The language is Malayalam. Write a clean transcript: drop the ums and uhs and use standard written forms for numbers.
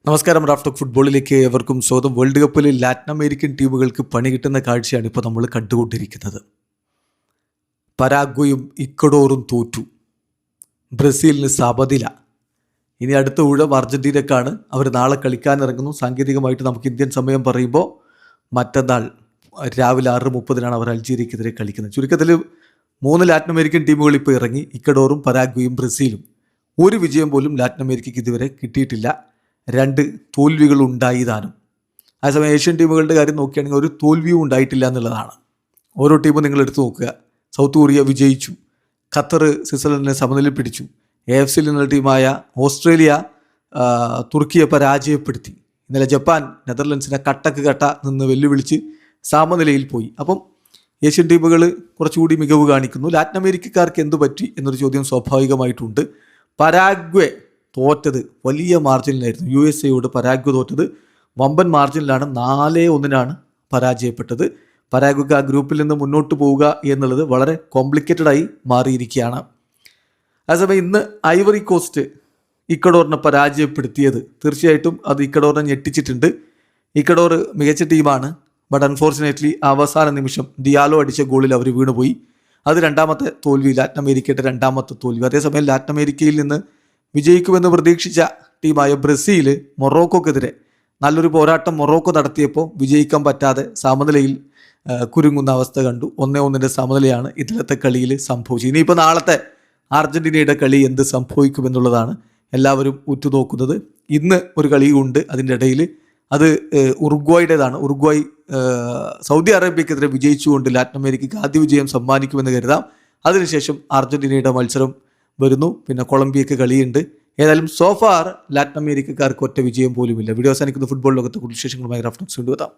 നമസ്കാരം. റാഫ്റ്റോക്ക് ഫുട്ബോളിലേക്ക് ഏവർക്കും സ്വാഗതം. വേൾഡ് കപ്പിൽ ലാറ്റിൻ അമേരിക്കൻ ടീമുകൾക്ക് പണി കിട്ടുന്ന കാഴ്ചയാണ് ഇപ്പോൾ നമ്മൾ കണ്ടുകൊണ്ടിരിക്കുന്നത്. പരാഗ്വയും ഇക്വഡോറും തോറ്റു, ബ്രസീലിന് സമനില. ഇനി അടുത്ത ഊഴം അർജൻറ്റീനക്കാണ്. അവർ നാളെ കളിക്കാനിറങ്ങുന്നു. സാങ്കേതികമായിട്ട് നമുക്ക് ഇന്ത്യൻ സമയം പറയുമ്പോൾ മറ്റന്നാൾ രാവിലെ 6:30 അവർ അൾജീരിയക്കെതിരെ കളിക്കുന്നത്. ചുരുക്കത്തിൽ 3 ലാറ്റിൻ അമേരിക്കൻ ടീമുകൾ ഇപ്പോൾ ഇറങ്ങി. ഇക്വഡോറും പരാഗ്വയും ബ്രസീലും. ഒരു വിജയം പോലും ലാറ്റിൻ അമേരിക്കയ്ക്ക് ഇതുവരെ കിട്ടിയിട്ടില്ല. 2 തോൽവികൾ ഉണ്ടായതാനും. അതേസമയം ഏഷ്യൻ ടീമുകളുടെ കാര്യം നോക്കുകയാണെങ്കിൽ ഒരു തോൽവിയും ഉണ്ടായിട്ടില്ല എന്നുള്ളതാണ്. ഓരോ ടീമും നിങ്ങൾ എടുത്തു നോക്കുക. സൗത്ത് കൊറിയ വിജയിച്ചു, ഖത്തർ സ്വിറ്റ്സർലൻഡിനെ സമനില പിടിച്ചു, AFC എന്നുള്ള ടീമായ ഓസ്ട്രേലിയ തുർക്കിയെ പരാജയപ്പെടുത്തി. ഇന്നലെ ജപ്പാൻ നെതർലൻഡ്സിനെ കട്ട നിന്ന് വെല്ലുവിളിച്ച് സമനിലയിൽ പോയി. അപ്പം ഏഷ്യൻ ടീമുകൾ കുറച്ചുകൂടി മികവ് കാണിക്കുന്നു. ലാറ്റിൻ അമേരിക്കക്കാർക്ക് എന്തു പറ്റി എന്നൊരു ചോദ്യം സ്വാഭാവികമായിട്ടുണ്ട്. പരാഗ്വെ തോറ്റത് വലിയ മാർജിനിലായിരുന്നു. USA പരാഗ്വെ തോറ്റത് വമ്പൻ മാർജിനിലാണ്. 4-1 പരാജയപ്പെട്ടത്. പരാഗ്വയ്ക്ക് ആ ഗ്രൂപ്പിൽ നിന്ന് മുന്നോട്ട് പോവുക എന്നുള്ളത് വളരെ കോംപ്ലിക്കേറ്റഡായി മാറിയിരിക്കുകയാണ്. അതേസമയം ഇന്ന് ഐവറി കോസ്റ്റ് ഇക്വഡോറിനെ പരാജയപ്പെടുത്തിയത് തീർച്ചയായിട്ടും അത് ഇക്വഡോറിനെ ഞെട്ടിച്ചിട്ടുണ്ട്. ഇക്വഡോർ മികച്ച ടീമാണ്. ബട്ട് അൺഫോർച്ചുനേറ്റ്ലി അവസാന നിമിഷം ഡിയാലോ അടിച്ച ഗോളിൽ അവർ വീണുപോയി. അത് രണ്ടാമത്തെ തോൽവി, ലാറ്റിൻ അമേരിക്കയുടെ രണ്ടാമത്തെ തോൽവി. അതേസമയം ലാറ്റിൻ അമേരിക്കയിൽ നിന്ന് വിജയിക്കുമെന്ന് പ്രതീക്ഷിച്ച ടീമായ ബ്രസീൽ മൊറോക്കോക്കെതിരെ നല്ലൊരു പോരാട്ടം മൊറോക്കോ നടത്തിയപ്പോൾ വിജയിക്കാൻ പറ്റാതെ സമനിലയിൽ കുരുങ്ങുന്ന അവസ്ഥ കണ്ടു. 1-1 സമനിലയാണ് ഇന്നലത്തെ കളിയിൽ സംഭവിച്ചത്. ഇനിയിപ്പോൾ നാളത്തെ അർജൻറ്റീനയുടെ കളി എന്ത് സംഭവിക്കുമെന്നുള്ളതാണ് എല്ലാവരും ഉറ്റുനോക്കുന്നത്. ഇന്ന് ഒരു കളിയുണ്ട് അതിൻ്റെ ഇടയിൽ. അത് ഉറുഗ്വായുടേതാണ്. ഉറുഗ്വായ് സൗദി അറേബ്യക്കെതിരെ വിജയിച്ചുകൊണ്ട് ലാറ്റിൻ അമേരിക്കയ്ക്ക് ആദ്യ വിജയം സമ്മാനിക്കുമെന്ന് കരുതാം. അതിനുശേഷം അർജൻറ്റീനയുടെ മത്സരം വരുന്നു. പിന്നെ കൊളംബിയക്ക് കളിയുണ്ട്. ഏതായാലും സോഫാർ ലാറ്റിൻ അമേരിക്കക്കാർക്ക് ഒറ്റ വിജയം പോലുമില്ല. വീഡിയോ അവസാനിക്കുന്ന ഫുട്ബോൾ ലോകത്തെ കൂടുതൽ വിശേഷങ്ങളുമായി റാഫ്റ്റോക്സ് കൊണ്ടുവരാം.